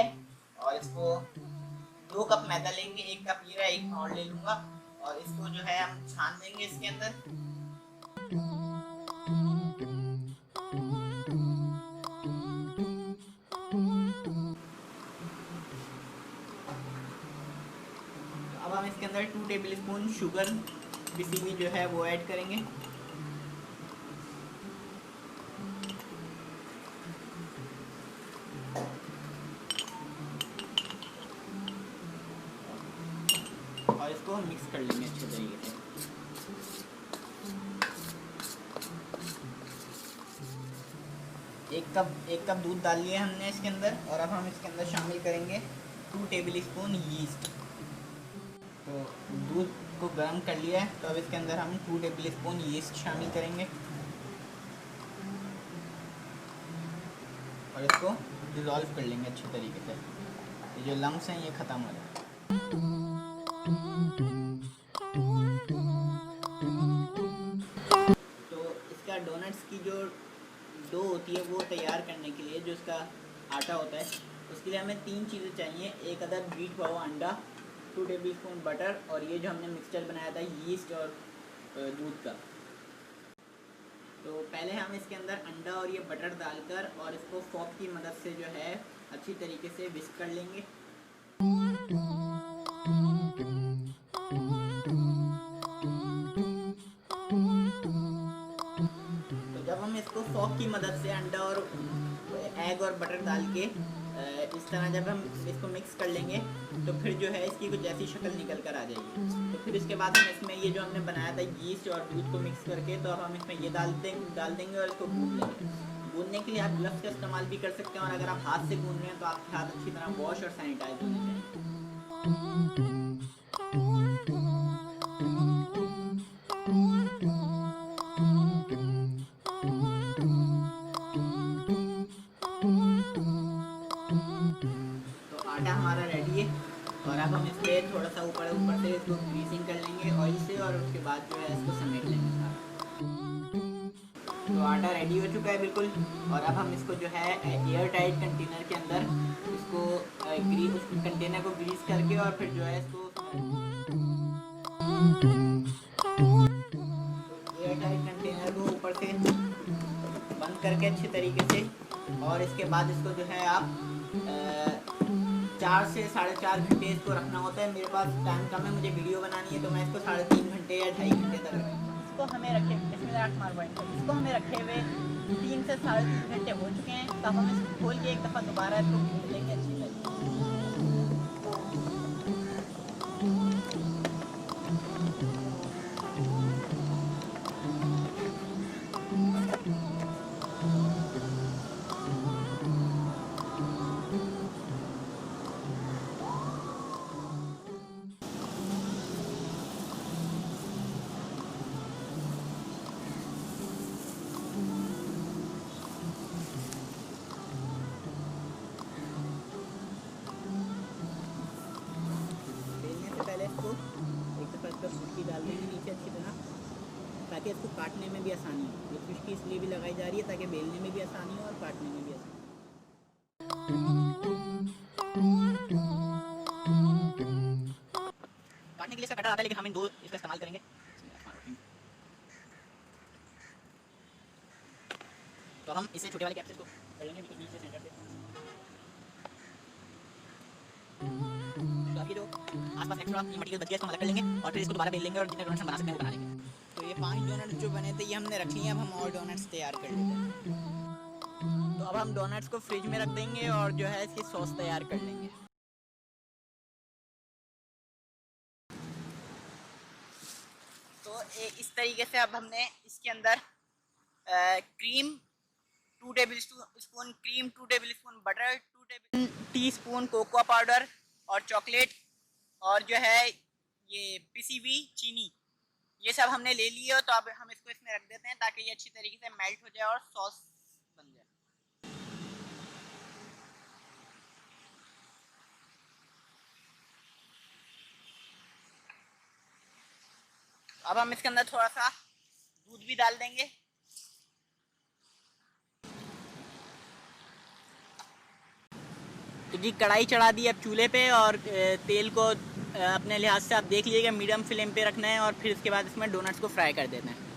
है और इसको 2 कप मैदा लेंगे, 1 कप ये रहा, 1 और ले लूँगा और इसको जो है हम छान देंगे इसके अंदर। अब हम इसके अंदर 2 टेबल स्पून शुगर पिसी हुई जो है वो ऐड करेंगे। और इसको हम मिक्स कर लेंगे अच्छे तरीके से। एक कप दूध डाल लिया हमने इसके अंदर और अब हम इसके अंदर शामिल करेंगे 2 टेबल स्पून यीस्ट। तो दूध को गर्म कर लिया है तो अब इसके अंदर हम 2 टेबल स्पून यीस्ट शामिल करेंगे और इसको डिज़ोल्व कर लेंगे अच्छे तरीके से। ये जो लम्स हैं ये ख़त्म हो जाए। तो इसका डोनट्स की जो डो होती है वो तैयार करने के लिए जो इसका आटा होता है उसके लिए हमें 3 चीज़ें चाहिए। एक अदर बीट हुआ अंडा, 2 टेबल स्पून बटर और ये जो हमने मिक्सचर बनाया था यीस्ट और दूध का। तो पहले हम इसके अंदर अंडा और ये बटर डालकर और इसको फोक की मदद से जो है अच्छी तरीके से विस्क कर लेंगे। तो जब हम इसको फोक की मदद से अंडा और एग और बटर डाल के इस तरह जब हम इसको मिक्स कर लेंगे तो फिर जो है इसकी कुछ ऐसी शक्ल निकल कर आ जाएगी। तो फिर इसके बाद हम इसमें ये जो हमने बनाया था यीस्ट और दूध को मिक्स करके तो अब हम इसमें ये डाल देंगे और इसको गूंद लेंगे। गूंदने के लिए आप ग्लव्स का इस्तेमाल भी कर सकते हैं और अगर आप हाथ से गूंद रहे हैं तो आपके हाथ अच्छी तरह वॉश और सैनिटाइज होने चाहिए। तो आटा हमारा रेडी है और अब हम इस पर थोड़ा सा ऊपर से इसको ग्रीसिंग कर लेंगे ऑयल से और उसके बाद जो है इसको समेट लेंगे सारा। तो आटा रेडी हो चुका है बिल्कुल और अब हम इसको जो है एयर टाइट कंटेनर के अंदर इसको उस कंटेनर को ग्रीस करके और फिर जो है इसको एयर टाइट कंटेनर को ऊपर से बंद करके अच्छे तरीके से और इसके बाद इसको जो है आप 4 से 4.5 घंटे इसको रखना होता है। मेरे पास टाइम कम है, मुझे वीडियो बनानी है तो मैं इसको 3.5 घंटे या 2.5 घंटे तक रखूँगा। इसको हमें रखे हुए 3 से 3.5 घंटे हो चुके हैं। तब हम इसको खोल के एक दफ़ा दोबारा इसको भून लेंगे अच्छी तरीके से। पहले इसको एक दफ़ा इसका खुशकी डाल देंगे नीचे अच्छी तरह ताकि इसको काटने में भी आसानी हो। ये खुशकी इसलिए भी लगाई जा रही है ताकि बेलने में भी आसानी हो और काटने में भी आसानी हो। काटने के लिए इसका कटर आता है लेकिन हम इन 2 इसका इस्तेमाल करेंगे। तो हम इसे छोटे वाले कैप से इसको कर लेंगे बिल्कुल नीचे सेंटर से। तो आपकी जो आसपास एक्स्ट्रा मटेरियल बच गया इसको अलग कर लेंगे और फिर इसको दोबारा बेल लेंगे और जितने डोनट्स बना सकते हैं वो बना लेंगे। तो ये 5 डोनट्स जो बने थे ये हमने रख लिए। अब हम और डोनट्स तैयार कर लेते हैं। तो अब हम डोनट्स को फ्रिज में रख देंगे और जो है इसकी सॉस तैयार कर लेंगे। तो इस तरीके से अब हमने इसके अंदर cream 2 table spoon cream, 2 table spoon butter, 2 teaspoon cocoa powder और चॉकलेट और जो है ये पिसी हुई चीनी ये सब हमने ले लिए। तो अब हम इसको इसमें रख देते हैं ताकि ये अच्छी तरीके से मेल्ट हो जाए और सॉस बन जाए। अब हम इसके अंदर थोड़ा सा दूध भी डाल देंगे। तो जी कढ़ाई चढ़ा दी अब चूल्हे पे, और तेल को अपने लिहाज से आप देख लीजिएगा मीडियम फ्लेम पे रखना है, और फिर इसके बाद इसमें डोनट्स को फ्राई कर देना है।